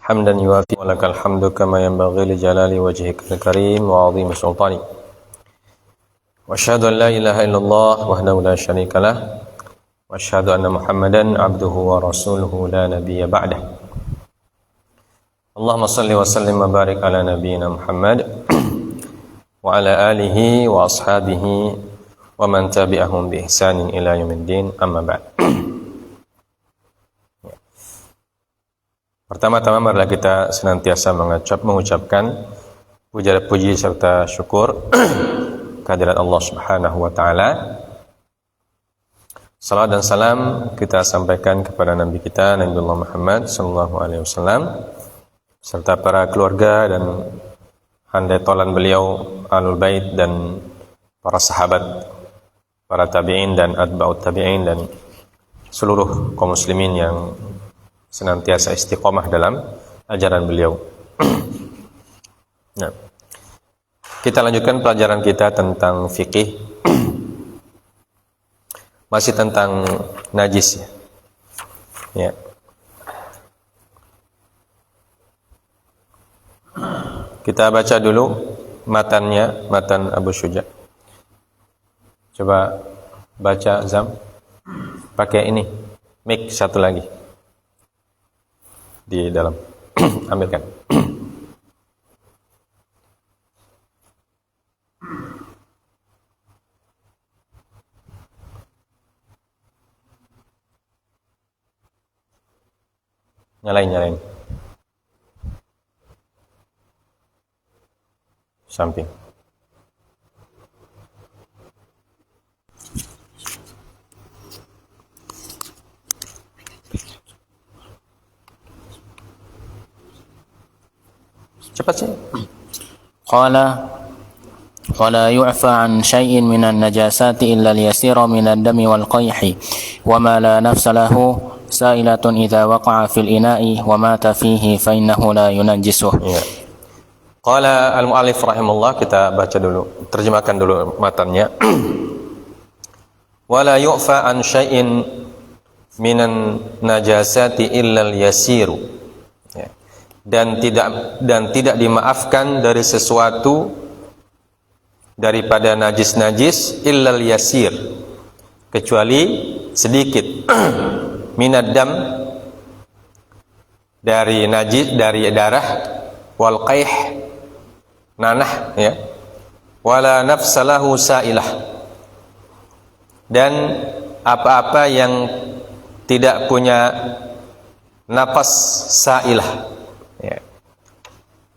حمدا يوافي ولك الحمد كما ينبغي لجلال وجهك الكريم وعظيم سلطانك وأشهد أن لا إله إلا الله وحده لا شريك له وأشهد أن محمدا عبده ورسوله لا نبي بعده اللهم صل وسلم وبارك على نبينا محمد وعلى آله وأصحابه ومن تبعهم بإحسان إلى يوم الدين أما بعد. Pertama-tama marilah kita senantiasa mengucapkan puji serta syukur kehadirat Allah Subhanahu wa taala. Salawat dan salam kita sampaikan kepada Nabi kita Nabiullah Muhammad sallallahu alaihi wasallam serta para keluarga dan handai tolan beliau, Ahlul Bait dan para sahabat, para tabi'in dan atba'ut tabi'in dan seluruh kaum muslimin yang senantiasa istiqomah dalam ajaran beliau. Nah, kita lanjutkan pelajaran kita tentang fikih. Masih tentang najis ya. Kita baca dulu matannya, matan Abu Syuja. Coba baca Zam. Pakai ini, mic satu lagi. Di dalam ambilkan. Nyalain samping. Cepat sih. Qala yu'fa an syai'in minan najasati illa al-yasira minad dami wal qayhi wa ma la nafsa lahu sa'ilatun idza waqa'a fil ina'i wa mata fihi fa innahu la yunajjisuh. Ya. Qala al-mu'allif rahimahullah, kita baca dulu, terjemahkan dulu matannya. Wala yu'fa an syai'in minan najasati illa al-yasiru. Dan tidak dimaafkan dari sesuatu daripada najis-najis illal yasir, kecuali sedikit. Minad dam, dari najis, dari darah, wal qayh, nanah ya, wala nafsalahu sa'ilah, dan apa-apa yang tidak punya nafas sa'ilah ya.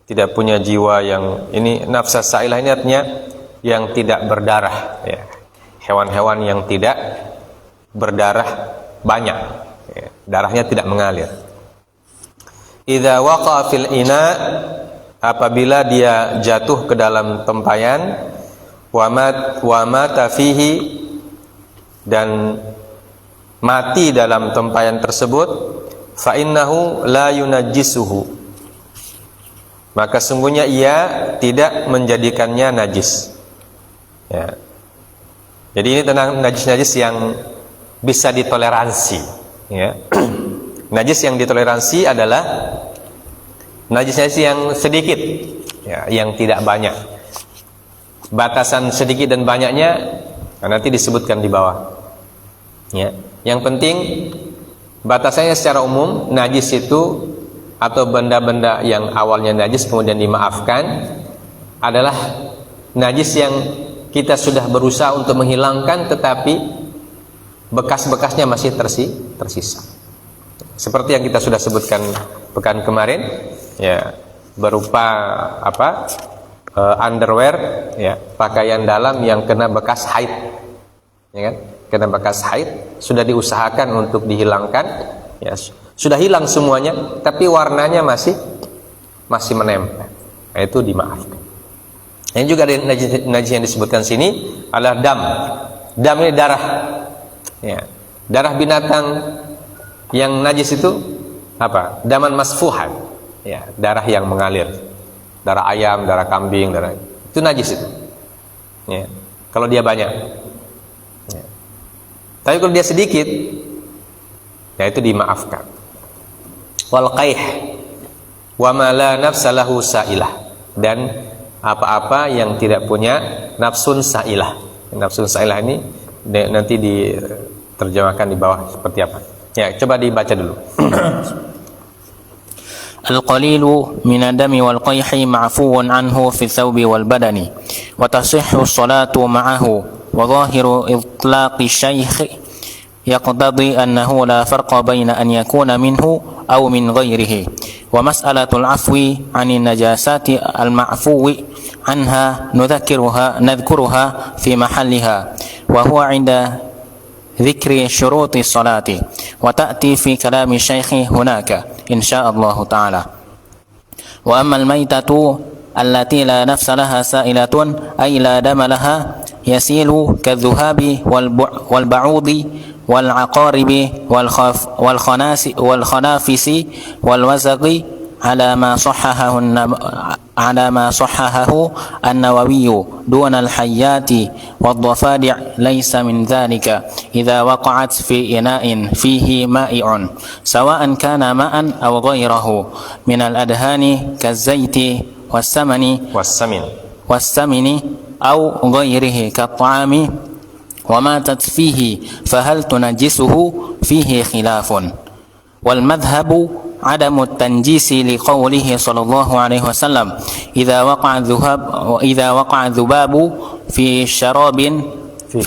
Tidak punya jiwa yang ini, nafsa sa'ilah ini artinya yang tidak berdarah ya. Hewan-hewan yang tidak berdarah banyak ya. Darahnya tidak mengalir. Idza waqa'a fil ina, apabila dia jatuh ke dalam tempayan, wa mata fihi, dan mati dalam tempayan tersebut, fa innahu la yunajjisuhu, maka sungguhnya ia tidak menjadikannya najis ya. Jadi ini tentang najis-najis yang bisa ditoleransi ya. Najis yang ditoleransi adalah najis-najis yang sedikit ya, yang tidak banyak. Batasan sedikit dan banyaknya nanti disebutkan di bawah ya. Yang penting batasannya secara umum, najis itu atau benda-benda yang awalnya najis kemudian dimaafkan adalah najis yang kita sudah berusaha untuk menghilangkan tetapi bekas-bekasnya masih tersisa. Seperti yang kita sudah sebutkan pekan kemarin ya, berupa underwear ya, pakaian dalam yang kena bekas haid ya kan? Kena bekas haid sudah diusahakan untuk dihilangkan ya, sudah hilang semuanya tapi warnanya masih menempel. Nah, itu dimaafkan. Ini juga ada najis yang disebutkan sini adalah dam. Dam ini darah. Ya. Darah binatang yang najis itu apa? Daman masfuhan. Ya, darah yang mengalir. Darah ayam, darah kambing, darah itu najis itu. Ya. Kalau dia banyak. Ya. Tapi kalau dia sedikit, ya itu dimaafkan. Wal qayh, wa ma la nafsalahu sa'ilah, dan apa-apa yang tidak punya nafsun sa'ilah. Nafsun sa'ilah ini nanti diterjemahkan di bawah seperti apa. Ya, coba dibaca dulu. القليل من الدم والقيح معفو عنه في الثوب والبدن وتصح الصلاة معه وظاهر إطلاق الشيخ يقتضي أنه لا فرق بين أن يكون منه أو من غيره ومسألة العفو عن النجاسات المعفو عنها نذكرها في محلها وهو عند ذكر شروط الصلاة وتأتي في كلام الشيخ هناك إن شاء الله تعالى. وأما الميتة التي لا نفس لها سائلة أي لا دم لها يسيل كالذهاب والبعوض والعقارب والخنافس والوزغ على ما صححه النووي دون الحيات والضفادع ليس من ذلك إذا وقعت في إناء فيه مائع سواء كان ماء أو غيره من الأدهان كالزيت والسمن أو غيره كالطعام وماتت فيه فهل تنجسه فيه خلاف والمذهب عدم التنجيس لقوله صلى الله عليه وسلم إذا وقع الذباب في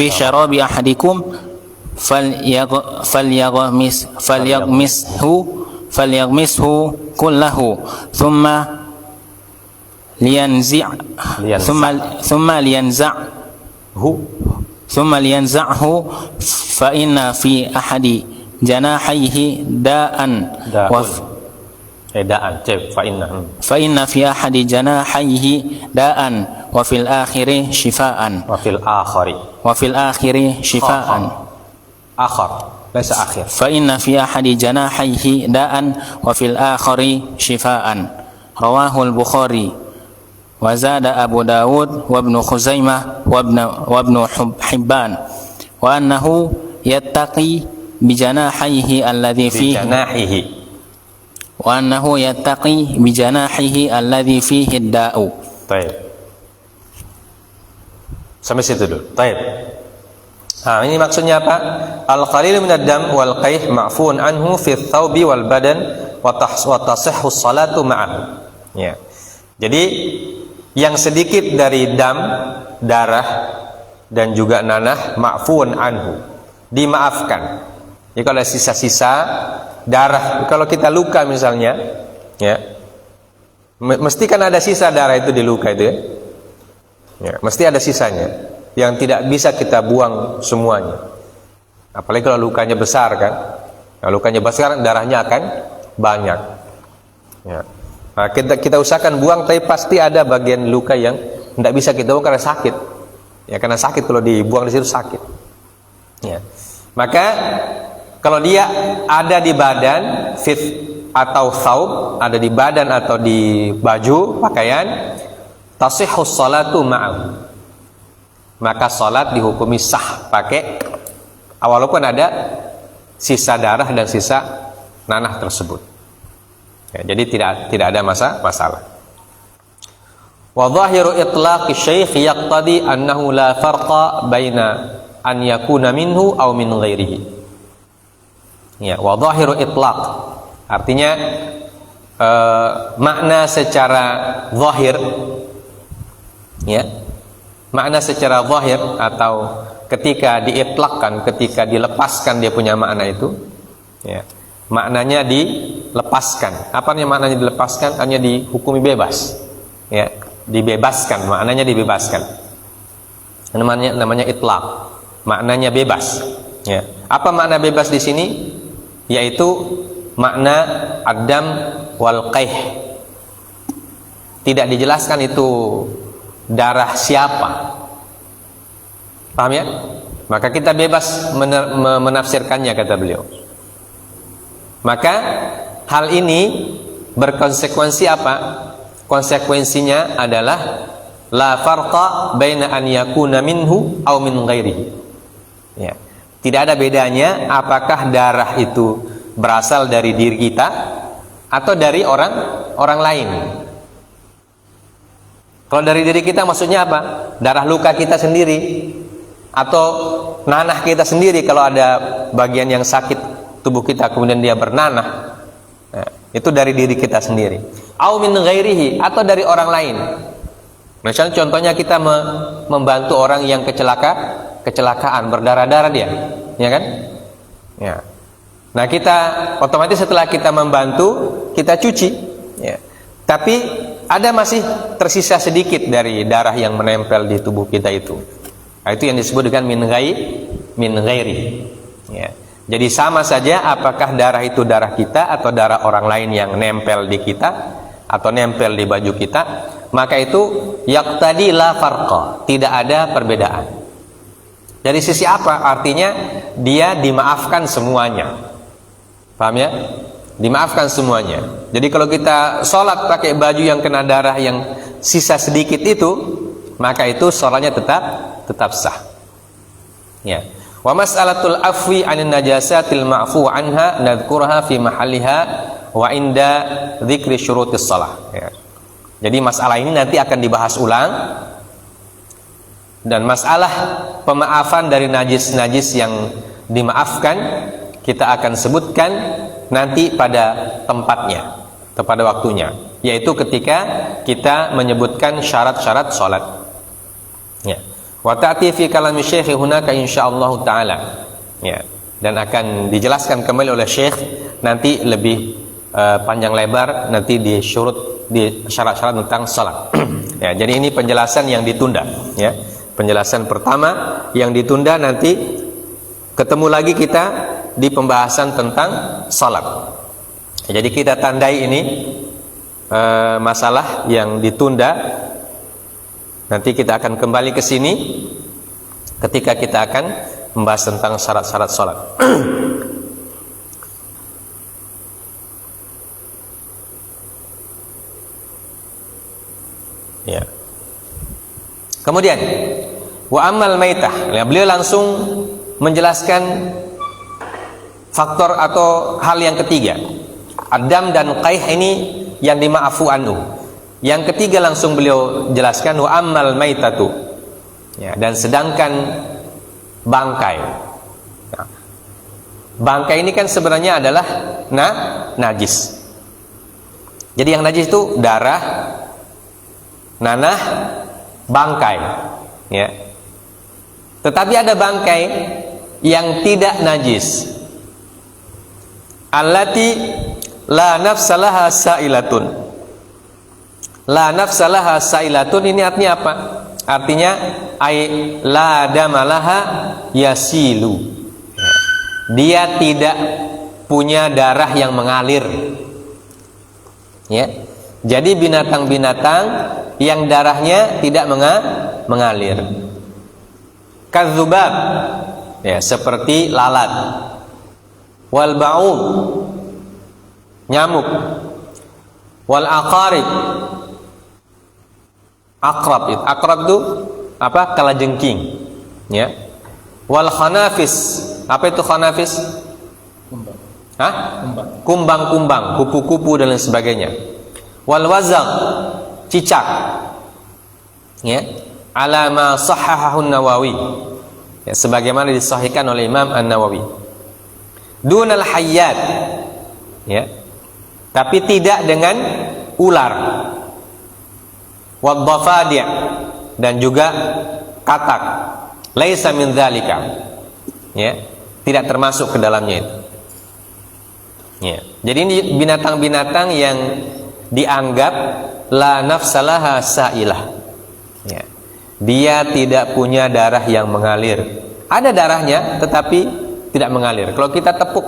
شراب أحدكم فليغمسه كله ثم لينزعه فإن في أحد جناحيه داء فإن في أحد جناحيه داء وفي الآخر شفاء ليس آخر فإن في أحد جناحيه داء وفي الآخر شفاء رواه البخاري وزاد أبو داود وابن خزيمة وابن حبان وأنه يتقي بجناحيه الذي فيه الداء. Baik. Sampai situ dulu. Baik. Nah, ini maksudnya apa? Al-qalilu minad dam wal qayh ma'fuun anhu fi thawbi wal badan wa tasihhu salatu ma'ahu. Ya. Jadi yang sedikit dari dam, darah dan juga nanah, ma'fuun anhu, dimaafkan. Jadi kalau ada sisa-sisa darah, kalau kita luka misalnya, ya, mesti kan ada sisa darah itu di luka itu, ya, mesti ada sisanya yang tidak bisa kita buang semuanya. Apalagi kalau lukanya besar kan, kalau lukanya besar darahnya akan banyak. Ya. Nah, kita usahakan buang, tapi pasti ada bagian luka yang tidak bisa kita buang karena sakit. Ya, karena sakit, kalau dibuang di situ sakit. Ya. Maka kalau dia ada di badan, fit atau thawb, ada di badan atau di baju, pakaian, tasihhus salatu ma'ahu, maka salat dihukumi sah pakai, walaupun ada sisa darah dan sisa nanah tersebut. Ya, jadi tidak ada masalah. Wa dhahiru itlaqi syekh yaqtadi annahu la farqa baina an yakuna minhu aw min ghairihi. Ya, wa dhahiru itlaq artinya makna secara zahir, ya, makna secara zahir atau ketika diitlaqkan, ketika dilepaskan dia punya makna itu, ya, maknanya dilepaskan. Apa nih maknanya dilepaskan? Hanya dihukumi bebas, ya, dibebaskan, maknanya dibebaskan. Namanya itlaq, maknanya bebas. Ya. Apa makna bebas di sini? Yaitu makna adam wal qayh. Tidak dijelaskan itu darah siapa. Paham ya? Maka kita bebas menafsirkannya, kata beliau. Maka hal ini berkonsekuensi apa? Konsekuensinya adalah la farqa baina an yakuna minhu aw min ghairihi. Ya. Tidak ada bedanya apakah darah itu berasal dari diri kita atau dari orang orang lain. Kalau dari diri kita maksudnya apa? Darah luka kita sendiri, atau nanah kita sendiri kalau ada bagian yang sakit tubuh kita kemudian dia bernanah. Nah, itu dari diri kita sendiri. Au min ghairihi, atau dari orang lain. Misalnya contohnya kita membantu orang yang kecelakaan, berdarah-darah dia, ya kan? Ya. Nah, kita otomatis setelah kita membantu, kita cuci, ya. Tapi ada masih tersisa sedikit dari darah yang menempel di tubuh kita itu. Nah, itu yang disebut dengan min ghairi. Ya. Jadi sama saja apakah darah itu darah kita atau darah orang lain yang nempel di kita atau nempel di baju kita, maka itu yaqtadi la farqa, tidak ada perbedaan. Dari sisi apa? Artinya dia dimaafkan semuanya. Paham ya? Dimaafkan semuanya. Jadi kalau kita sholat pakai baju yang kena darah yang sisa sedikit itu, maka itu sholatnya tetap sah. Ya. Wa mas'alatul afwi 'anil najasatil ma'fu anha nadhkurha fi mahalliha wa inda dzikri syurutis shalah. Ya. Jadi masalah ini nanti akan dibahas ulang, dan masalah pemaafan dari najis-najis yang dimaafkan kita akan sebutkan nanti pada tempatnya, pada waktunya, yaitu ketika kita menyebutkan syarat-syarat sholat. Ya. Wa ta'ti fi kalami syekh hunaka insyaallah taala. Ya. Dan akan dijelaskan kembali oleh syekh nanti lebih panjang lebar nanti di syarat-syarat tentang sholat. Ya, jadi ini penjelasan yang ditunda. Ya. Penjelasan pertama yang ditunda, nanti ketemu lagi kita di pembahasan tentang salat. Jadi kita tandai ini masalah yang ditunda. Nanti kita akan kembali ke sini ketika kita akan membahas tentang syarat-syarat salat. Ya. Kemudian wa ammal maitah, ya, beliau langsung menjelaskan faktor atau hal yang ketiga. Adam dan qaih ini yang dima'afu anhu. Yang ketiga langsung beliau jelaskan wa ammal maitatu. Ya, dan sedangkan bangkai. Ya. Bangkai ini kan sebenarnya adalah najis. Jadi yang najis itu darah, nanah, bangkai. Ya. Tetapi ada bangkai yang tidak najis. Allati la nafsalaha sa'ilatun. La nafsalaha sa'ilatun ini artinya apa? Artinya ay la damalaha yasilu. Dia tidak punya darah yang mengalir. Ya. Jadi binatang-binatang yang darahnya tidak mengalir. Kadzubab, ya, seperti lalat. Wal ba'ud, nyamuk. Wal aqarib, akrab itu apa? Kalajengking, ya. Wal khanafis, apa itu khanafis? Kumbang-kumbang, kupu-kupu dan lain sebagainya. Wal wazaq, cicak, ya. Ala ma sahahahu Nawawi, ya, sebagaimana disahihkan oleh Imam An-Nawawi. Dunal hayyat, ya, tapi tidak dengan ular. Wadhafadi' dan juga katak. Laisa min dzalika, ya, tidak termasuk ke dalamnya itu. Ya. Jadi ini binatang-binatang yang dianggap la nafsalaha sa'ilah. Ya. Dia tidak punya darah yang mengalir. Ada darahnya tetapi tidak mengalir. Kalau kita tepuk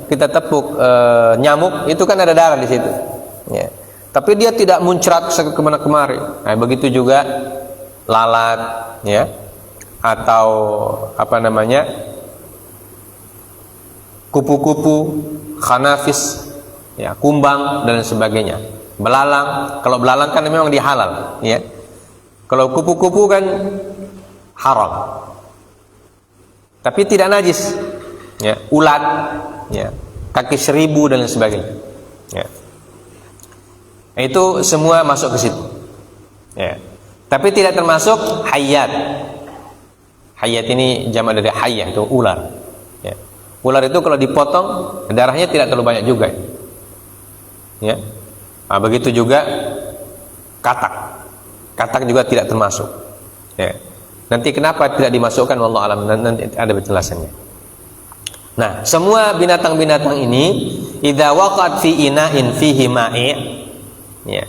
kita tepuk nyamuk, itu kan ada darah di situ. Ya. Tapi dia tidak muncrat kemana kemari. Nah, begitu juga lalat, ya, atau kupu-kupu, khanafis, ya, kumbang dan sebagainya. Belalang, kalau belalang kan memang dihalal, ya. Kalau kupu-kupu kan haram, tapi tidak najis, ya. Ulat, ya, kaki seribu dan sebagainya, ya. Itu semua masuk ke situ. Ya. Tapi tidak termasuk hayat. Hayat ini jamak dari hayyah, itu ular. Ya. Ular itu kalau dipotong darahnya tidak terlalu banyak juga. Ya. Nah, begitu juga katak. Katak juga tidak termasuk. Ya. Nanti kenapa tidak dimasukkan, wallahu alam, nanti ada penjelasannya. Nah, semua binatang-binatang ini idza waqat fi ina'in fihi ma'i', ya.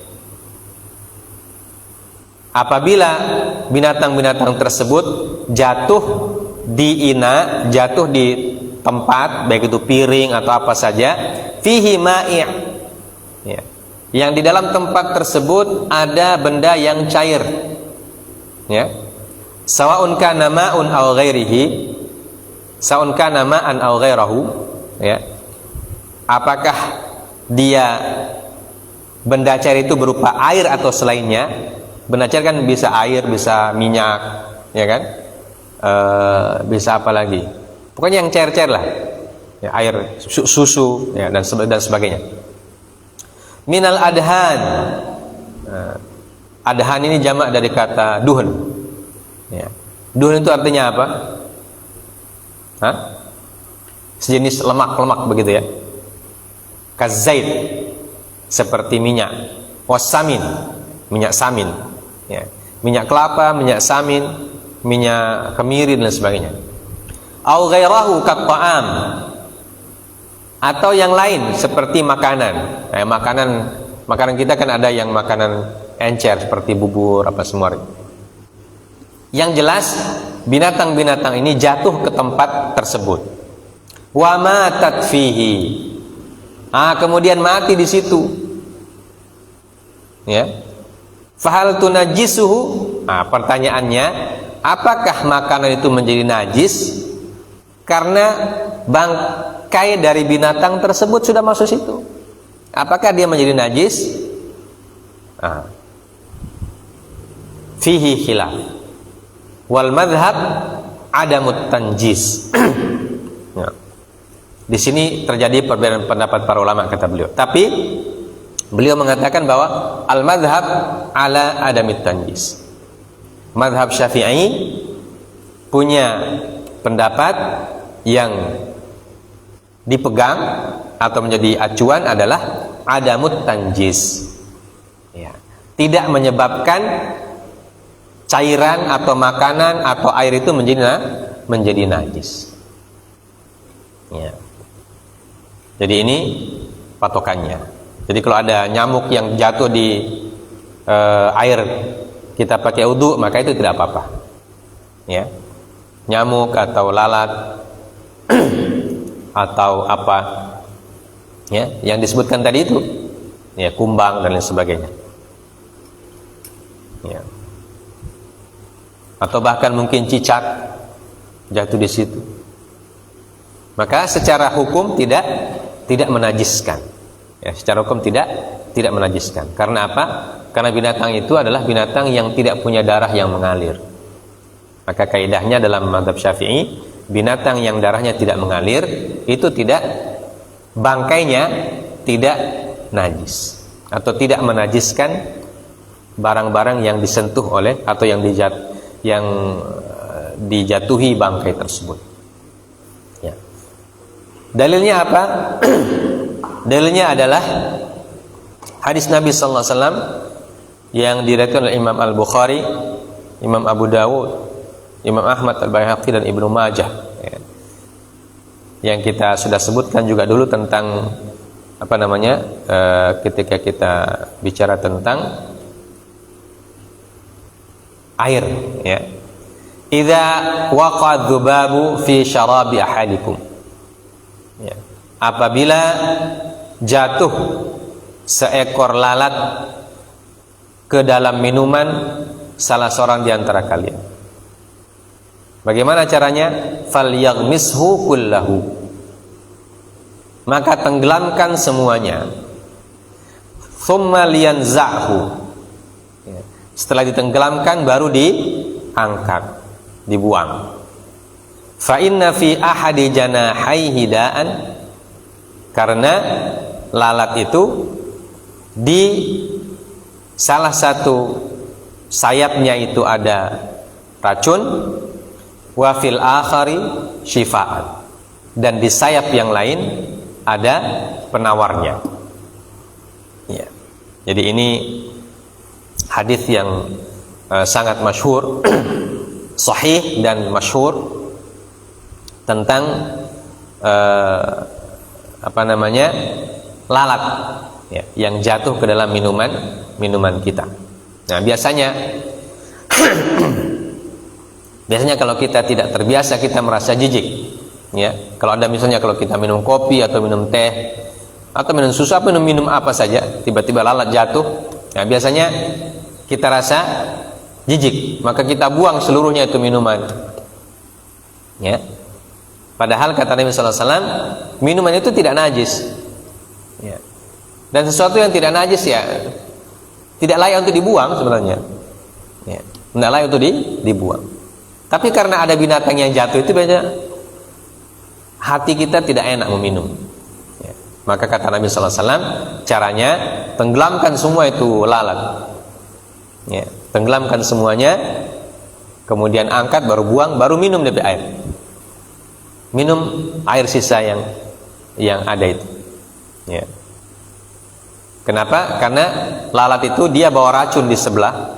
Apabila binatang-binatang tersebut jatuh di ina, jatuh di tempat, baik itu piring atau apa saja, fihi ma'i', ya. Yang di dalam tempat tersebut ada benda yang cair, ya. Sawa'un kana ma'un aw ghairihi, sawa'un kana ma'an aw ghairahu, ya. Apakah dia benda cair itu berupa air atau selainnya? Benda cair kan bisa air, bisa minyak, ya kan? Bisa apa lagi? Pokoknya yang cair-cair lah, ya, air, susu, ya, dan sebagainya. Minal adhan. Adhan ini jamak dari kata duhun, ya. Duhun itu artinya apa? Hah? Sejenis lemak-lemak begitu ya. Kazait, seperti minyak. Wasamin, minyak samin, ya. Minyak kelapa, minyak samin, minyak kemiri dan sebagainya. Au ghairahu katta'am, atau yang lain seperti makanan. Nah, makanan kita kan ada yang makanan encer seperti bubur apa semua. Yang jelas binatang-binatang ini jatuh ke tempat tersebut. Wa matat fihi. Kemudian mati di situ. Ya. Fahal tunajjisuhu? Pertanyaannya, apakah makanan itu menjadi najis karena bangkai dari binatang tersebut sudah masuk situ? Apakah dia menjadi najis? Fihi khilaf. Wal madhab adamut tanjis. Ya. Di sini terjadi perbedaan pendapat para ulama, kata beliau. Tapi beliau mengatakan bahwa al madhab ala adamit tanjis. Madhab Syafi'i punya pendapat yang dipegang atau menjadi acuan adalah adamut tanjis. Ya. Tidak menyebabkan cairan atau makanan atau air itu menjadi najis. Ya. Jadi ini patokannya. Jadi kalau ada nyamuk yang jatuh di air kita pakai wudu, maka itu tidak apa-apa. Ya. Nyamuk atau lalat atau apa, ya, yang disebutkan tadi itu, ya, kumbang dan lain sebagainya. Ya. Atau bahkan mungkin cicak jatuh di situ, maka secara hukum tidak menajiskan. Ya, secara hukum tidak menajiskan. Karena apa? Karena binatang itu adalah binatang yang tidak punya darah yang mengalir. Maka kaidahnya dalam mazhab Syafi'i, binatang yang darahnya tidak mengalir itu bangkainya tidak najis atau tidak menajiskan barang-barang yang disentuh oleh atau yang dijatuhi bangkai tersebut. Ya. Dalilnya apa? Dalilnya adalah hadis Nabi sallallahu alaihi wasallam yang diriwayatkan oleh Imam Al-Bukhari, Imam Abu Dawud, Imam Ahmad Al-Baihaqi dan Ibnu Majah, ya. Yang kita sudah sebutkan juga dulu tentang ketika kita bicara tentang air, ya. Idza waqa'a dzubabu fi syarabi ahadikum. Ya. Apabila jatuh seekor lalat ke dalam minuman salah seorang di antara kalian. Bagaimana caranya? Falyaghmishu kullahu. Maka tenggelamkan semuanya. Tsumma liyanza'hu. Ya. Setelah ditenggelamkan baru diangkat, dibuang. Fa inna fi ahadi janahaihi da'an, karena lalat itu di salah satu sayapnya itu ada racun, wa fil akhari syifaan, dan di sayap yang lain ada penawarnya. Ya. Jadi ini hadis yang sangat masyhur, sahih dan masyhur tentang lalat, ya, yang jatuh ke dalam minuman kita. Nah, biasanya kalau kita tidak terbiasa, kita merasa jijik, ya. Kalau ada misalnya, kalau kita minum kopi atau minum teh atau minum susu, apa minum apa saja, tiba-tiba lalat jatuh, nah biasanya kita rasa jijik, maka kita buang seluruhnya itu minuman, ya. Padahal kata Nabi sallallahu alaihi wasallam, minuman itu tidak najis, ya. Dan sesuatu yang tidak najis, ya, tidak layak untuk dibuang sebenarnya, ya. Tidak layak untuk dibuang. Tapi karena ada binatang yang jatuh, itu biasanya hati kita tidak enak meminum, ya. Maka kata Nabi sallallahu alaihi wasallam, caranya tenggelamkan semua itu lalat, ya. Tenggelamkan semuanya, kemudian angkat, baru buang, baru minum dari air. Minum air sisa yang ada itu, ya. Kenapa? Karena lalat itu dia bawa racun di sebelah.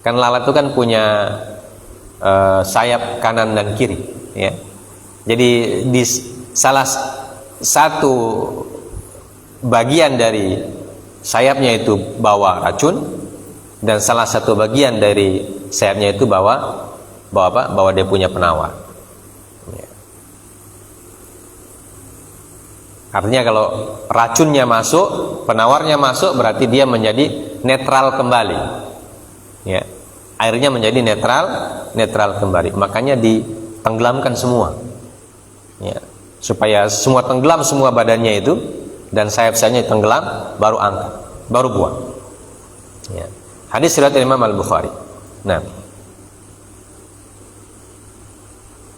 Kan lalat itu kan punya sayap kanan dan kiri, ya. Jadi di salah satu bagian dari sayapnya itu bawa racun, dan salah satu bagian dari sayapnya itu bawa apa? Bawa dia punya penawar. Artinya kalau racunnya masuk, penawarnya masuk, berarti dia menjadi netral kembali, ya. Airnya menjadi netral kembali. Makanya ditenggelamkan semua, ya. Supaya semua tenggelam, semua badannya itu, dan sayap-sayapnya tenggelam, baru angkat, baru buang, ya. Hadis riwayat Imam Al-Bukhari. Nah,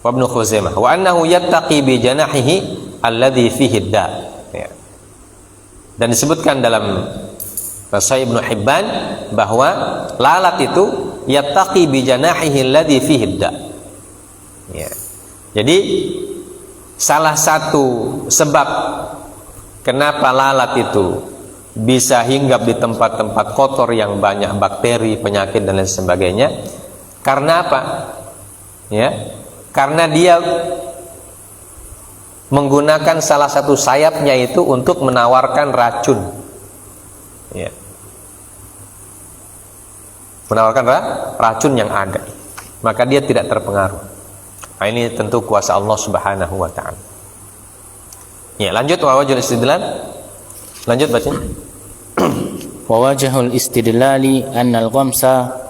wa Ibnu Khuzaimah wa annahu yattaqi bi janahihi alladhi fihi da, ya. Dan disebutkan dalam Sahih Ibnu Hibban bahwa lalat itu yattaqi bi janahihi alladhi fihi da, ya. Jadi salah satu sebab kenapa lalat itu bisa hinggap di tempat-tempat kotor yang banyak bakteri, penyakit dan lain sebagainya, karena apa? Ya, karena dia menggunakan salah satu sayapnya itu untuk menawarkan racun, ya. Menawarkan racun yang ada, maka dia tidak terpengaruh. Nah, ini tentu kuasa Allah Subhanahu wa ta'ala. Ya, lanjut wa wajhul istidlal. Lanjut baca. Wa wajhul istidlali anna al-ghamsa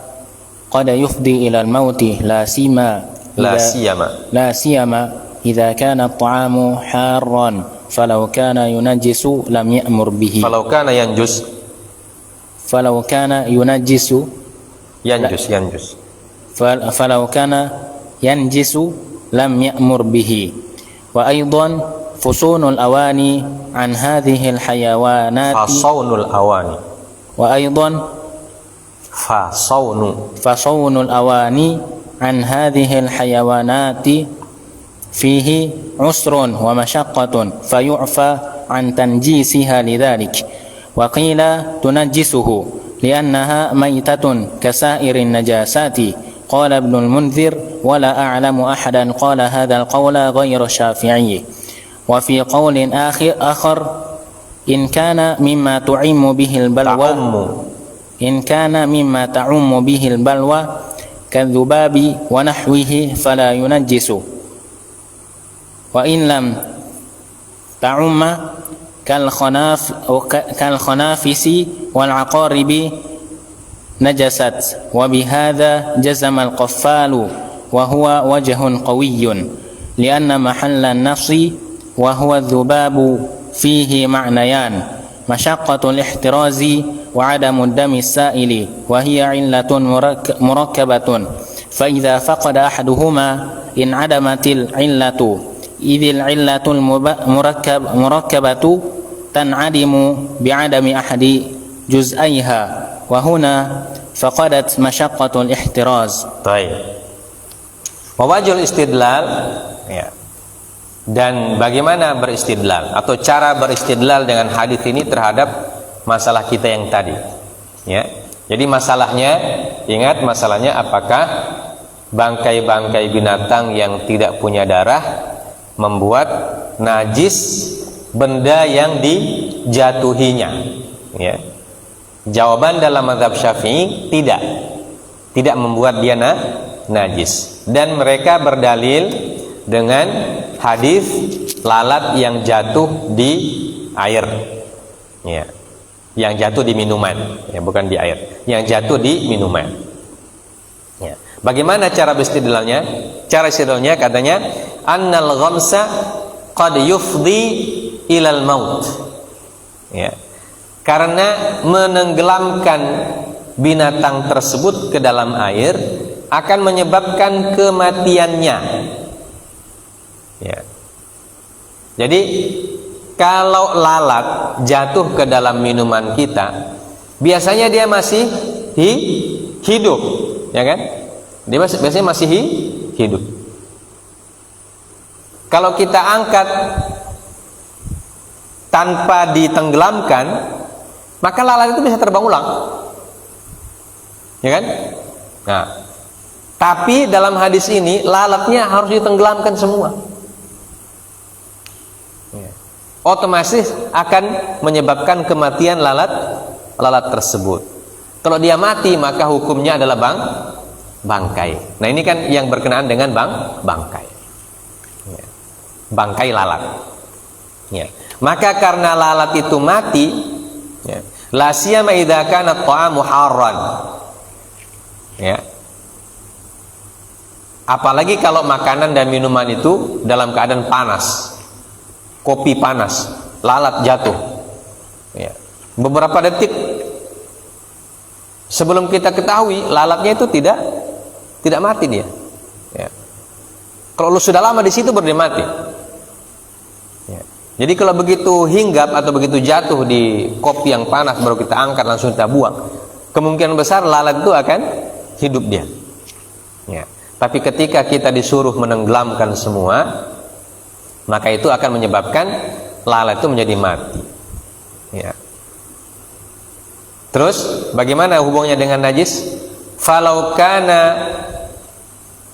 qad yufdi ila al-mauti la siyama إذا كان الطعام حارا فلو كان ينجس لم يأمر به فلو كان ينجس لم يأمر به وأيضا فصون الأواني عن هذه الحيوانات فصون الأواني عن هذه الحيوانات فيه عسر ومشقة فيعفى عن تنجيسها لذلك وقيل تنجسه لأنها ميتة كسائر النجاسات قال ابن المنذر ولا أعلم أحدا قال هذا القول غير الشافعي وفي قول آخر إن كان مما تعم به البلوى كالذباب ونحوه فلا ينجس وإن لم تعم كالخنافس والعقارب نجست وبهذا جزم القفال وهو وجه قوي لأن محل النص وهو الذباب فيه معنيان مشقة الاحتراز وعدم الدم السائل وهي علة مركبة فإذا فقد أحدهما انعدمت العلة إذ العلة المركبة تنعدم بعدم جزئيها وهنا فقدت مشقة الاحتراز. Baik. Wajhul istidlal, ya. Dan bagaimana beristidlal atau cara beristidlal dengan hadis ini terhadap masalah kita yang tadi, ya. Jadi masalahnya, ingat masalahnya apakah bangkai-bangkai binatang yang tidak punya darah membuat najis benda yang dijatuhinya, ya. Jawaban dalam mazhab Syafi'i tidak membuat dia najis, dan mereka berdalil dengan hadis lalat yang jatuh di air, ya, yang jatuh di minuman, ya, bukan di air, yang jatuh di minuman, ya. Bagaimana cara beristidlalnya? Cara istidlalnya katanya annal ghamsa qad yufdi ilal maut, ya. Karena menenggelamkan binatang tersebut ke dalam air akan menyebabkan kematiannya, ya. Jadi kalau lalat jatuh ke dalam minuman kita, biasanya dia masih hidup, ya kan? Dia biasanya masih hidup. Kalau kita angkat tanpa ditenggelamkan, maka lalat itu bisa terbang ulang, ya kan? Nah, tapi dalam hadis ini lalatnya harus ditenggelamkan semua, ya. Otomatis akan menyebabkan kematian lalat tersebut. Kalau dia mati, maka hukumnya adalah bangkai. Nah, ini kan yang berkenaan dengan bangkai, ya. Bangkai lalat, ya. Maka karena lalat itu mati, ya, la siyama idza kana at-ta'amu harran, ya. Apalagi kalau makanan dan minuman itu dalam keadaan panas, kopi panas, lalat jatuh, ya. Beberapa detik sebelum kita ketahui, lalatnya itu tidak mati dia, ya. Kalau lu sudah lama di situ baru dia mati, ya. Jadi kalau begitu hinggap atau begitu jatuh di kopi yang panas baru kita angkat langsung kita buang, kemungkinan besar lalat itu akan hidup dia, ya. Tapi ketika kita disuruh menenggelamkan semua, maka itu akan menyebabkan lalat itu menjadi mati, ya. Terus bagaimana hubungannya dengan najis? Falau kana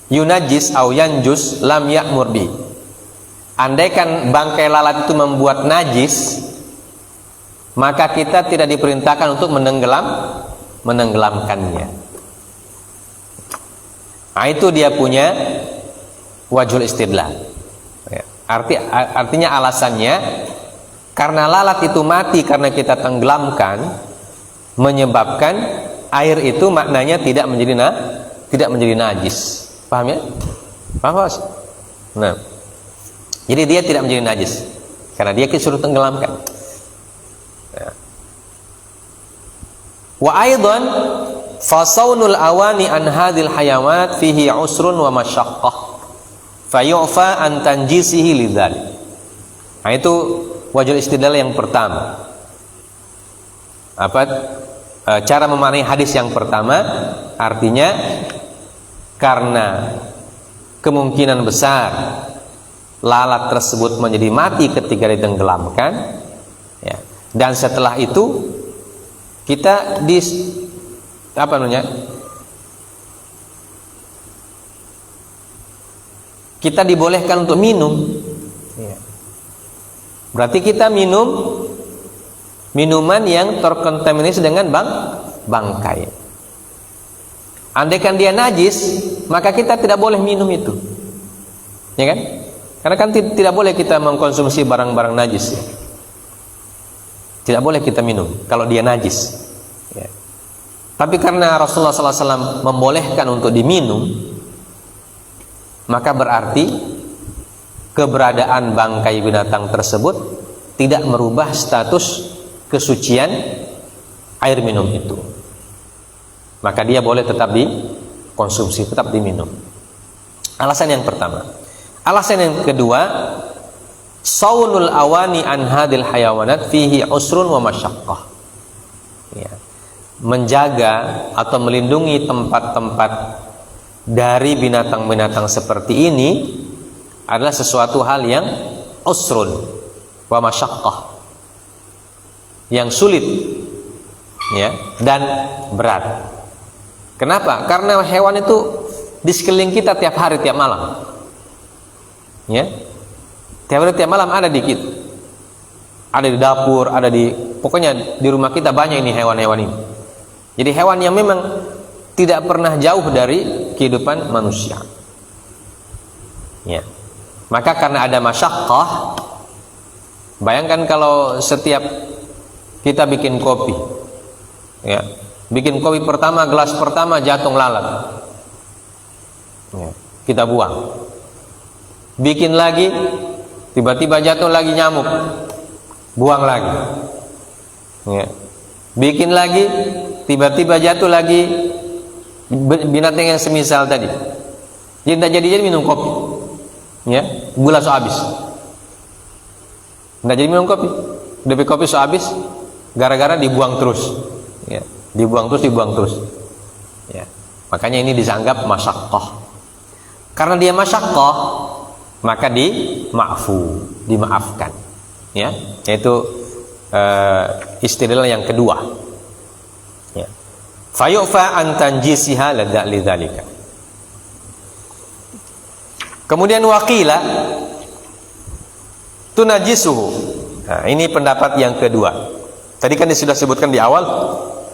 yunajis au yanjus lam ya'mur bi. Andaikan bangkai lalat itu membuat najis, maka kita tidak diperintahkan untuk menenggelamkannya. Nah, itu dia punya wajhul istidlal, ya. Artinya alasannya karena lalat itu mati karena kita tenggelamkan, menyebabkan air itu maknanya tidak menjadi najis. Paham ya? Paham? Nah, jadi dia tidak menjadi najis karena dia disuruh tenggelamkan, ya. Wa aidan fasaunul awani an hadhil hayawanat fihi usrun wa masyaqqah fayu'fa an tanjisihi lidzalik. Nah, itu wajhul istidlal yang pertama. Apa cara memahami hadis yang pertama? Artinya karena kemungkinan besar lalat tersebut menjadi mati ketika ditenggelamkan, ya. Dan setelah itu kita kita dibolehkan untuk minum, ya. Berarti kita minum minuman yang terkontaminasi dengan bangkai. Andaikan dia najis, maka kita tidak boleh minum itu, ya kan? Karena kan tidak boleh kita mengkonsumsi barang-barang najis, ya. Tidak boleh kita minum kalau dia najis, ya. Tapi karena Rasulullah SAW membolehkan untuk diminum, maka berarti keberadaan bangkai binatang tersebut tidak merubah status kesucian air minum itu. Maka dia boleh tetap dikonsumsi, tetap diminum. Alasan yang pertama. Alasan yang kedua, saunul awani an hadil hayawanat fihi usrun wa masyaqqah, Ya. Menjaga atau melindungi tempat-tempat dari binatang-binatang seperti ini adalah sesuatu hal yang usrun wa masyaqqah, yang sulit, ya, dan berat. Kenapa? Karena hewan itu di sekeliling kita tiap hari, tiap malam, ya, tiap hari, tiap malam ada di kita, ada di dapur, ada di, pokoknya di rumah kita banyak ini hewan-hewan ini. Jadi hewan yang memang tidak pernah jauh dari kehidupan manusia. Ya. Maka karena ada masyaqqah, bayangkan kalau setiap kita bikin kopi, ya, bikin kopi pertama, gelas pertama jatuh lalat, ya, kita buang. Bikin lagi, tiba-tiba jatuh lagi nyamuk, buang lagi. Ya. Bikin lagi, tiba-tiba jatuh lagi binatang yang semisal tadi. Jadi tidak jadi minum kopi, ya, gula so habis. Tidak jadi minum kopi, udah kopi so habis, gara-gara dibuang terus, ya, dibuang terus, ya. Makanya ini dianggap masyaqqah. Karena dia masyaqqah, maka dimaafkan, ya, yaitu istilah yang kedua. Ya. Fayu'fa an tanjisiha lidzalika. Kemudian waqila tunajisuhu. Nah, ini pendapat yang kedua. Tadi kan sudah sebutkan di awal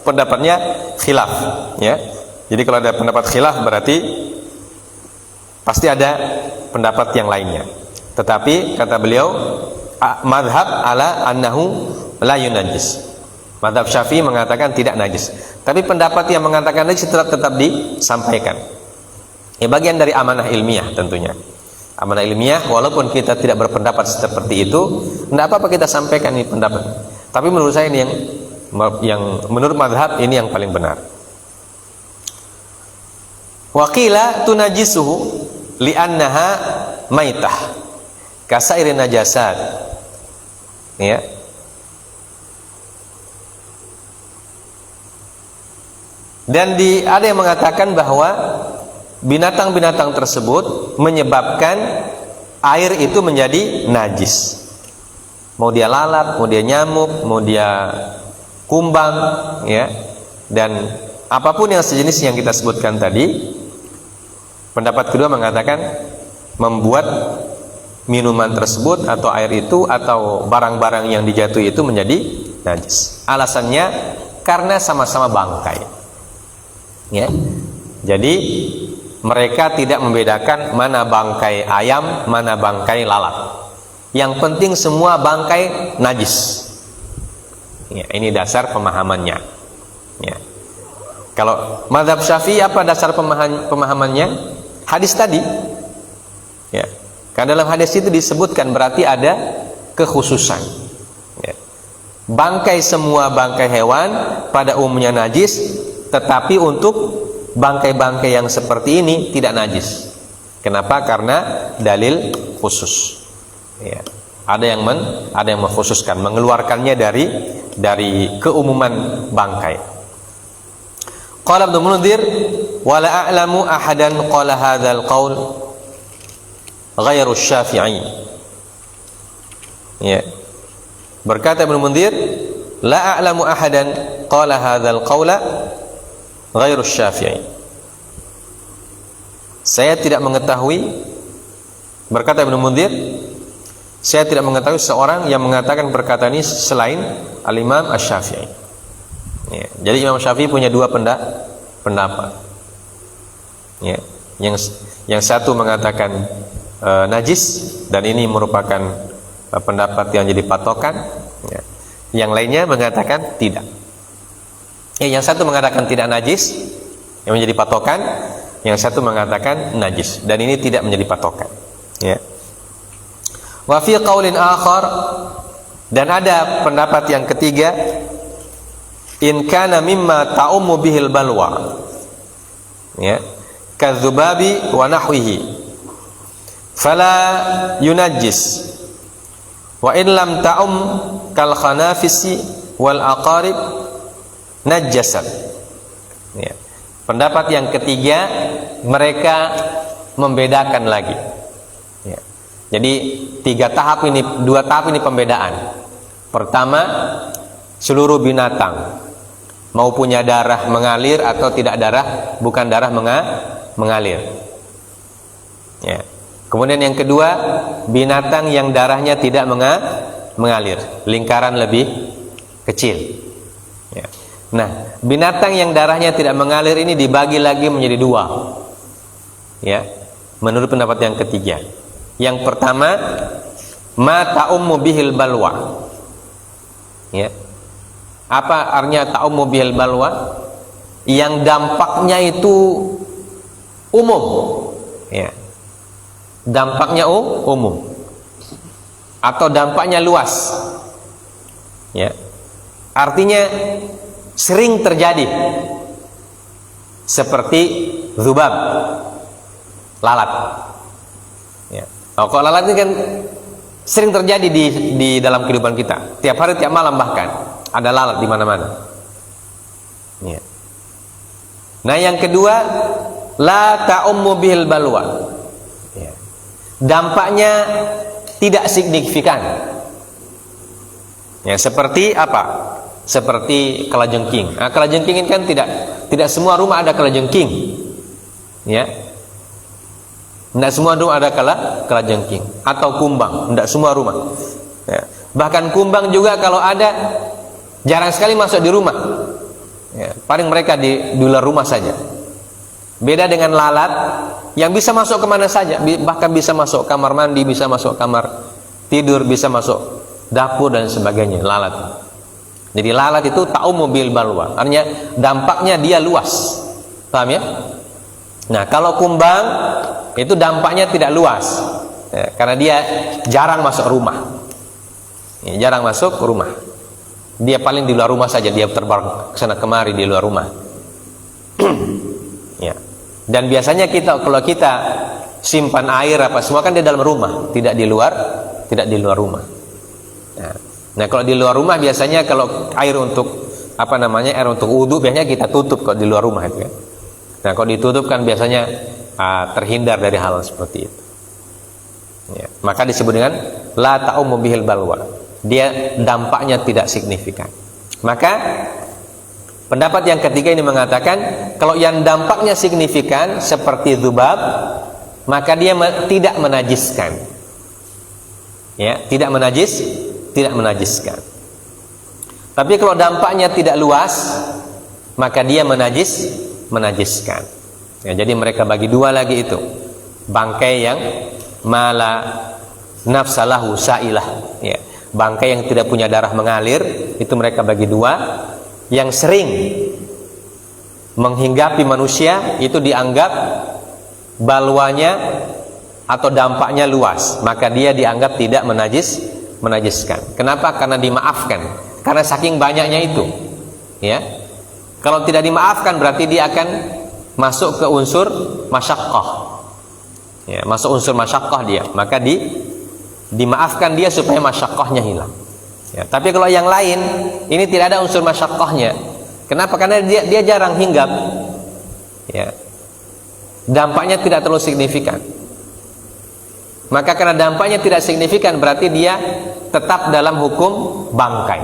pendapatnya khilaf, ya. Jadi kalau ada pendapat khilaf berarti pasti ada pendapat yang lainnya. Tetapi kata beliau madhab ala annahu la yunajis. Madhab Syafi'i mengatakan tidak najis. Tapi pendapat yang mengatakan najis tetap disampaikan. Ini bagian dari amanah ilmiah tentunya. Amanah ilmiah, walaupun kita tidak berpendapat seperti itu, tidak apa-apa kita sampaikan ini pendapat. Tapi menurut saya ini yang menurut madhab ini yang paling benar. Waqila tunajisuhu li'annaha maitah kasairin najasat, ya. Dan ada yang mengatakan bahwa binatang-binatang tersebut menyebabkan air itu menjadi najis. Mau dia lalat, mau dia nyamuk, mau dia kumbang, ya, dan apapun yang sejenis yang kita sebutkan tadi. Pendapat kedua mengatakan membuat minuman tersebut atau air itu atau barang-barang yang dijatuhi itu menjadi najis. Alasannya karena sama-sama bangkai. Ya. Jadi mereka tidak membedakan mana bangkai ayam, mana bangkai lalat. Yang penting semua bangkai najis. Ya, ini dasar pemahamannya. Ya. Kalau mazhab Syafi'i apa dasar pemahamannya? Hadis tadi. Ya. Karena dalam hadis itu disebutkan berarti ada kekhususan. Ya. Bangkai semua bangkai hewan pada umumnya najis. Tetapi untuk bangkai-bangkai yang seperti ini tidak najis. Kenapa? Karena dalil khusus. Ya. Ada yang mengkhususkan, mengeluarkannya dari keumuman bangkai. Qala Ibnu Munzir, wa la a'lamu ahadan qala hadzal qaul ghairu Syafi'i. Ya. Berkata Ibnu Munzir, la a'lamu ahadan qala hadzal qaula ghairu Syafi'i. Saya tidak mengetahui, berkata Ibnu Munzir, saya tidak mengetahui seorang yang mengatakan perkataan ini selain Al-Imam Asy-Syafi'i. Ya, jadi Imam Syafi'i punya dua pendapat. Ya, yang satu mengatakan najis dan ini merupakan pendapat yang jadi patokan. Ya. Yang lainnya mengatakan tidak. Ya, yang satu mengatakan tidak najis yang menjadi patokan, yang satu mengatakan najis dan ini tidak menjadi patokan. Ya. Wa fi qaulin akhar, dan ada pendapat yang ketiga, in kana mimma ta'ummu bihil balwa, ya, kadzubabi wa nahwihi fala yunajjis, wa in lam ta'um kal khanafisi wal aqarib najasat. Ya. Pendapat yang ketiga, mereka membedakan lagi. Ya. Jadi dua tahap ini pembedaan. Pertama, seluruh binatang mau punya darah mengalir atau tidak bukan darah mengalir. Ya. Kemudian yang kedua, binatang yang darahnya tidak mengalir, lingkaran lebih kecil. Ya. Nah, binatang yang darahnya tidak mengalir ini dibagi lagi menjadi dua. Ya, menurut pendapat yang ketiga. Yang pertama, ma ta'ummu bihil balwa. Ya. Apa artinya ta'ummu bihil balwa? Yang dampaknya itu umum. Ya. Dampaknya umum. Atau dampaknya luas. Ya. Artinya sering terjadi, seperti dzubab, lalat. Ya. Kalau lalat ini kan sering terjadi di dalam kehidupan kita. Tiap hari, tiap malam bahkan ada lalat di mana-mana. Ya. Nah, yang kedua, la ta'ummu bihil balwa. Ya. Dampaknya tidak signifikan. Ya, seperti apa? Seperti kalajengking. Nah, kalajengking ini kan tidak semua rumah ada kalajengking. Ya. Tidak semua rumah ada kalajengking atau kumbang, tidak semua rumah. Ya. Bahkan kumbang juga kalau ada jarang sekali masuk di rumah. Ya. Paling mereka di luar rumah saja. Beda dengan lalat yang bisa masuk kemana saja, bahkan bisa masuk kamar mandi, bisa masuk kamar tidur, bisa masuk dapur dan sebagainya. Lalat. Jadi lalat itu ta'ummu bil balwa, artinya dampaknya dia luas. Paham ya? Nah, kalau kumbang itu dampaknya tidak luas. Ya, karena dia jarang masuk rumah. Ya, jarang masuk rumah. Dia paling di luar rumah saja, dia terbang ke sana kemari di luar rumah. Ya. Dan biasanya kalau kita simpan air apa semua kan di dalam rumah, tidak di luar rumah. Nah, kalau di luar rumah biasanya kalau air untuk air untuk wudu biasanya kita tutup kalau di luar rumah itu kan. Nah, kalau ditutup kan biasanya terhindar dari hal seperti itu. Ya, maka disebut dengan la ta'ummu bihil balwa. Dia dampaknya tidak signifikan. Maka pendapat yang ketiga ini mengatakan kalau yang dampaknya signifikan seperti dzubab, maka dia tidak menajiskan. Ya, tidak menajiskan. Tapi kalau dampaknya tidak luas, maka dia menajiskan. Ya, jadi mereka bagi dua lagi itu. Bangkai yang mala nafsalahu sailah. Ya, bangkai yang tidak punya darah mengalir, itu mereka bagi dua. Yang sering menghinggapi manusia itu dianggap balwanya atau dampaknya luas, maka dia dianggap tidak menajiskan. Kenapa? Karena dimaafkan. Karena saking banyaknya itu. Ya. Kalau tidak dimaafkan berarti dia akan masuk ke unsur masyaqqah. Ya, masuk unsur masyaqqah dia. Maka dimaafkan dia supaya masyaqqahnya hilang. Ya, tapi kalau yang lain ini tidak ada unsur masyaqqahnya. Kenapa? Karena dia jarang hinggap. Ya. Dampaknya tidak terlalu signifikan. Maka karena dampaknya tidak signifikan berarti dia tetap dalam hukum bangkai.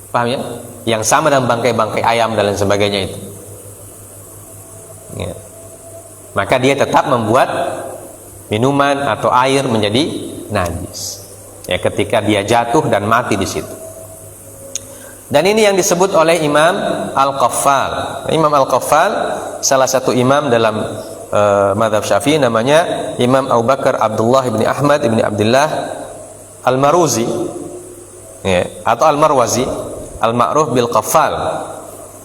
Paham ya? Yang sama dengan bangkai-bangkai ayam dan lain sebagainya itu. Ya. Maka dia tetap membuat minuman atau air menjadi najis. Ya, ketika dia jatuh dan mati di situ. Dan ini yang disebut oleh Imam Al-Qaffal. Imam Al-Qaffal salah satu imam dalam mazhab Syafi'i, namanya Imam Abu Bakar Abdullah ibni Ahmad ibni Abdullah Al-Maruzi, ya, atau Al-Marwazi, al-ma'ruf bil Qaffal,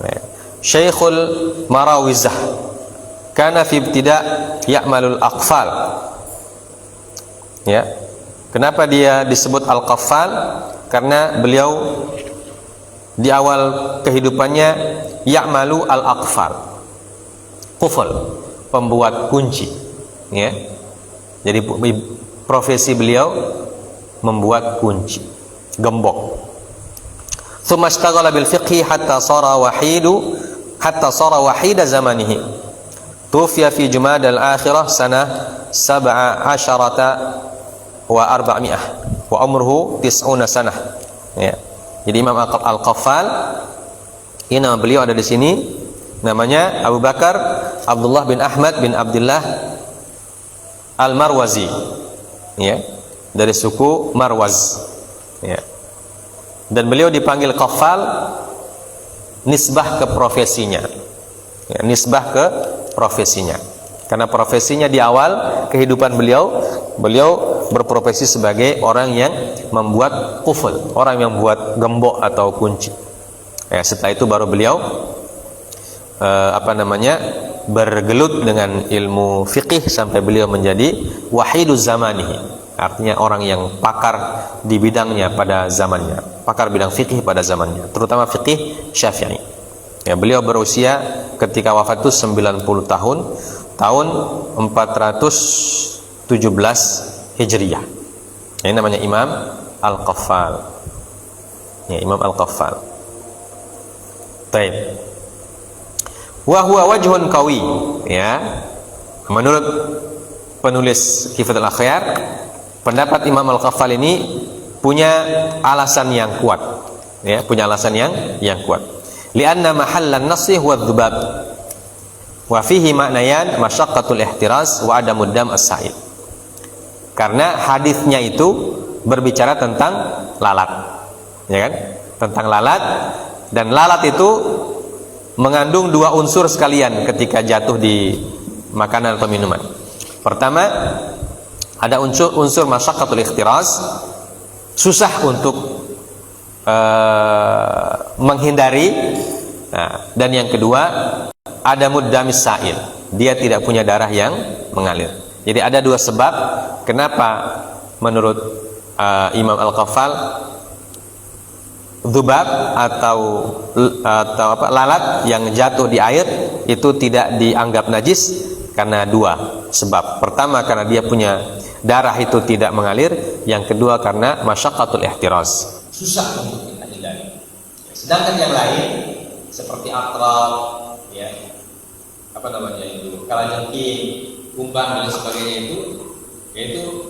ya. Syekhul Marawizah, kana fi ibtida' ya'malul aqfal. Ya. Kenapa dia disebut Al-Qaffal? Karena beliau di awal kehidupannya ya'malu al-aqfal, qufal, pembuat kunci, ya. Jadi profesi beliau membuat kunci, gembok. Thumma ishtaghala bil fiqhi hatta sara wahida zamanihi. Tufiya fi Jumadal akhirah sanah 17 wa 400 wa umruhu 90 sanah. Ya. Jadi Imam Al-Qaffal, ini nama beliau ada di sini, namanya Abu Bakar Abdullah bin Ahmad bin Abdullah Al-Marwazi, ya, dari suku Marwaz, ya. Dan beliau dipanggil Qaffal nisbah ke profesinya, ya, nisbah ke profesinya, karena profesinya di awal kehidupan beliau berprofesi sebagai orang yang membuat kufel, orang yang membuat gembok atau kunci. Ya, setelah itu baru beliau bergelut dengan ilmu fiqih sampai beliau menjadi wahiduz zamanihi, artinya orang yang pakar di bidangnya pada zamannya, pakar bidang fiqih pada zamannya, terutama fiqih Syafi'i. Ya, beliau berusia ketika wafat itu 90 tahun, tahun 417 Hijriyah. Ini namanya Imam Al-Qaffal. Ya, Imam Al-Qaffal. Baik. Wa huwa wajhun qawi, ya. Menurut penulis Kifatul Akhyar, pendapat Imam Al-Qaffal ini punya alasan yang kuat. Ya, punya alasan yang kuat. Lianna mahallan nasih wa dzubab. Wa fihi ma'nayan masyaqqatul ihtiraz wa adamud dam as-sa'il. Karena hadisnya itu berbicara tentang lalat, ya kan? Tentang lalat, dan lalat itu mengandung dua unsur sekalian ketika jatuh di makanan atau minuman. Pertama, ada unsur masyaqqatul ihtiraz, susah untuk menghindari. Nah, dan yang kedua, ada muddamis sa'il, dia tidak punya darah yang mengalir. Jadi ada dua sebab kenapa menurut Imam Al-Qaffal dzubab atau lalat yang jatuh di air itu tidak dianggap najis karena dua sebab. Pertama, karena dia punya darah itu tidak mengalir. Yang kedua, karena masyaqqatul ihtiraz, susah untuk kita hindari. Sedangkan yang lain seperti atrab, ya, kalajengking, kumbang dan sebagainya yaitu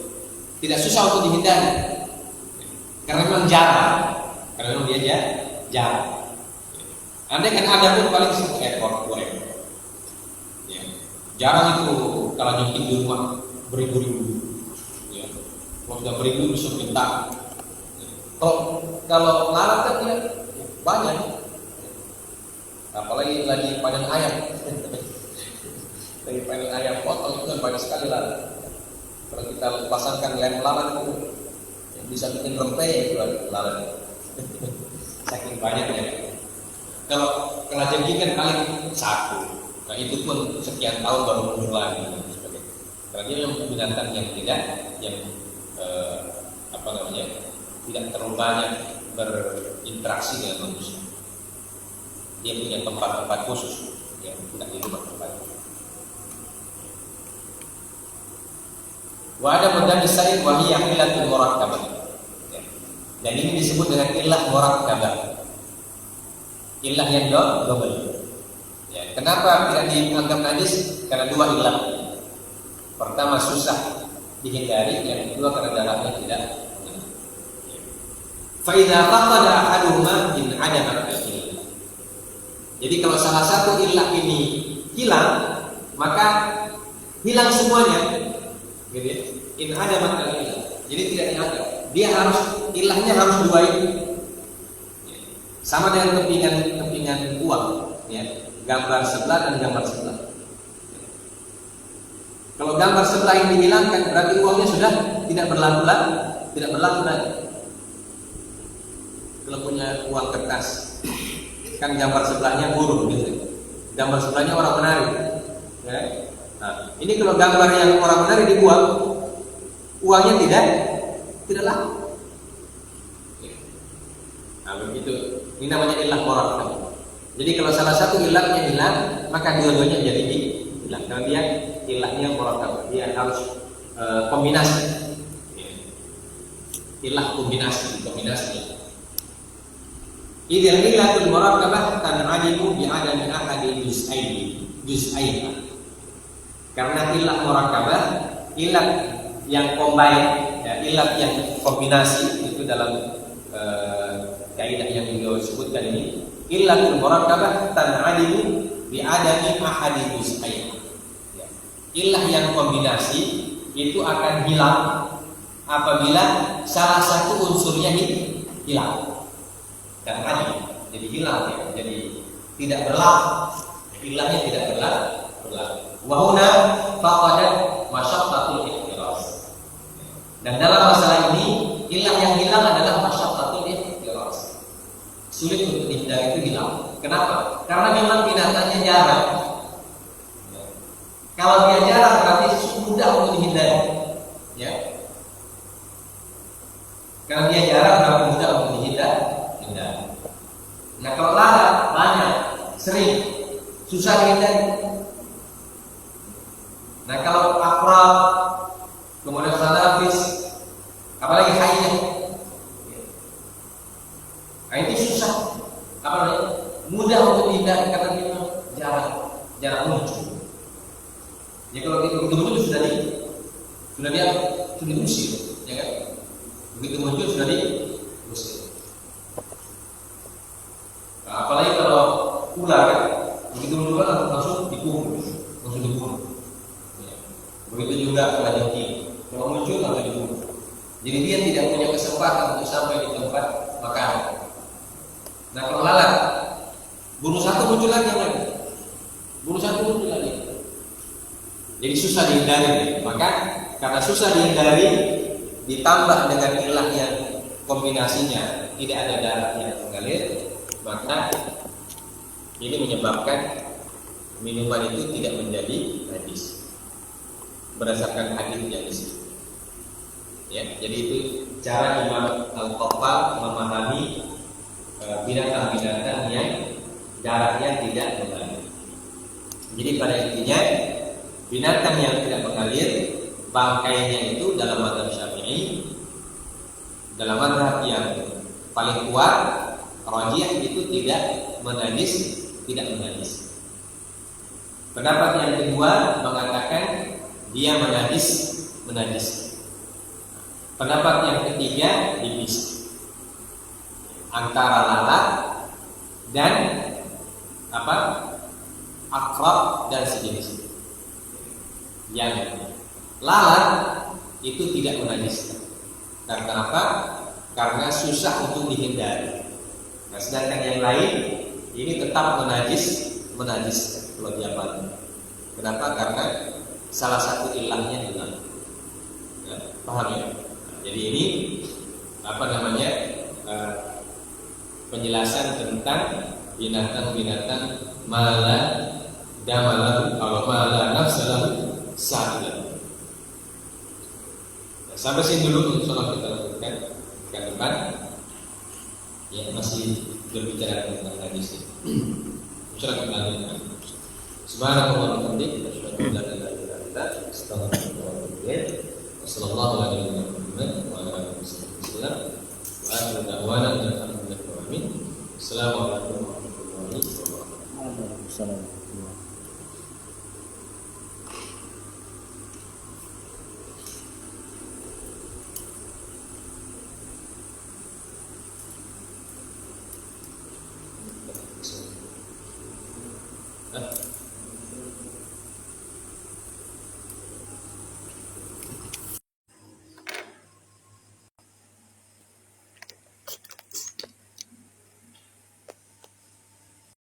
tidak susah untuk dihindari karena memang jarang, karena memang dia jarang. Andai kan ada pun paling 1 ekor, 2 ekor. Ya. Jarang itu kalajengking di rumah beribu-ribu. Ya. Kalau sudah beribu bisa minta. Kalau lalat kan ya, banyak. Apalagi lagi panen ayam. Lagi panen ayam potong itu kan banyak sekali lalat. Kalau kita pasangkan lem lalat itu yang bisa bikin rempeh itu lalat. Saking banyaknya. Kalau kalajengking kan paling 1. Nah itu pun sekian tahun baru muncul lagi. Karena dia yang binatang yang tidak terlalu banyak berinteraksi dengan manusia. Dia punya tempat-tempat khusus yang tidak di rumah tempat. Wa ada muddamis sa'il wa hiya illatul murakkabah. Dan ini disebut dengan illah murakkabah. Illah yang double. Ya, kenapa tidak dianggap najis? Karena 2 illah. Pertama, susah dihindari, yang kedua karena darahnya tidak. Fa idza faqada ahaduhuma in adama al-illah. Jadi kalau salah satu illah ini hilang, maka hilang semuanya. Gitu ya. In adama al-illah. Jadi tidak dianggap. Dia ilahnya harus 2 ini. Sama dengan kepingan uang, ya. Gambar sebelah dan gambar sebelah. Kalau gambar sebelah ini dihilangkan, berarti uangnya sudah tidak berlaku lagi. Kalau punya uang kertas, kan gambar sebelahnya burung gitu. Gambar sebelahnya orang menari. Ya. Nah, ini kalau gambar yang orang menari dibuang, uangnya tidak laku. Nah, begitu. Ini namanya illah murakkab. Jadi kalau salah satu ilahnya hilang, maka dua-duanya jadi hilang. Karena dia ilahnya murakkab, dia harus kombinasi. Ilah kombinasi. Idzal illatul murakkabah tan'adimu bi adami ahadi juz'aini. Karena ilah murakkabah, ilat yang combine, ya, ilat yang kombinasi itu dalam kaidah yang beliau sebutkan ini, illatul murakkabah tan'adimu bi adami ahadi juz'aini. Ya. Ilah yang kombinasi itu akan hilang apabila salah satu unsurnya hilang. Dan jadi hilang, ya. Jadi tidak berlaku, ilahnya tidak berlaku. Wa huna faqadat masyaqqatul ihtiras. Dan dalam masalah ini ilah yang hilang adalah masyaqqatul ihtiras. Sulit untuk dihindari, itu hilang. Kenapa? Karena memang binatangnya jarang. Kalau dia jarang berarti mudah untuk dihindari. Ya. Karena dia jarang berarti mudah untuk dihindari. Nah, kalau lalat banyak, sering, susah dihindari. Nah, kalau akrab, kemudian sanafis, apalagi hayyah, nah itu susah, mudah untuk dihindari karena dia jarang muncul. Ya kalau begitu muncul sudah diusir, ya kan? Begitu muncul sudah diusir. Nah, apalagi kalau ular kan, begitu muncul kan langsung dibunuh. Begitu juga kalajengking, kalau muncul langsung dibunuh. Jadi dia tidak punya kesempatan untuk sampai di tempat makan. Nah, kalau lalat, bunuh satu muncul lagi. Jadi susah dihindari. Maka karena susah dihindari, ditambah dengan ilah yang kombinasinya tidak ada darah yang mengalir, maka ini menyebabkan minuman itu tidak menjadi najis berdasarkan hadis yang di sini. Ya, jadi itu cara Imam Al-Qaffal memahami binatang-binatang yang darahnya tidak mengalir. Jadi pada intinya binatang yang tidak mengalir, bangkainya itu dalam mazhab Syafi'i, dalam mazhab yang paling kuat rajih itu tidak menajis. Pendapat yang kedua mengatakan dia menajis. Pendapat yang ketiga dipisah antara lalat dan akrab dan sejenis. Yang lalat itu tidak menajiskan. Karena apa? Karena susah untuk dihindari. Nah, sedangkan yang lain ini tetap menajiskan kalau dia panen. Kenapa? Karena salah satu ilahnya hilang. Ya, paham ya? Jadi ini penjelasan tentang binatang-binatang mala damalahu atau mala nafsalahu sa'ilan. Nah, sampai sini dulu insyaallah kita lakukan ke depan. Ya, masih berbicara tentang hadis ini. Insyaallah kita lanjutkan. Subhanallah wa bihamdihi asyhadu an la ilaha illa anta astaghfiruka wa atubu ilaik. Wassallallahu ala nabiyyina Muhammad wa ala alihi wasallam. Wa akhiru da'wana alhamdulillahi rabbil alamin. Assalamualaikum warahmatullahi wabarakatuh.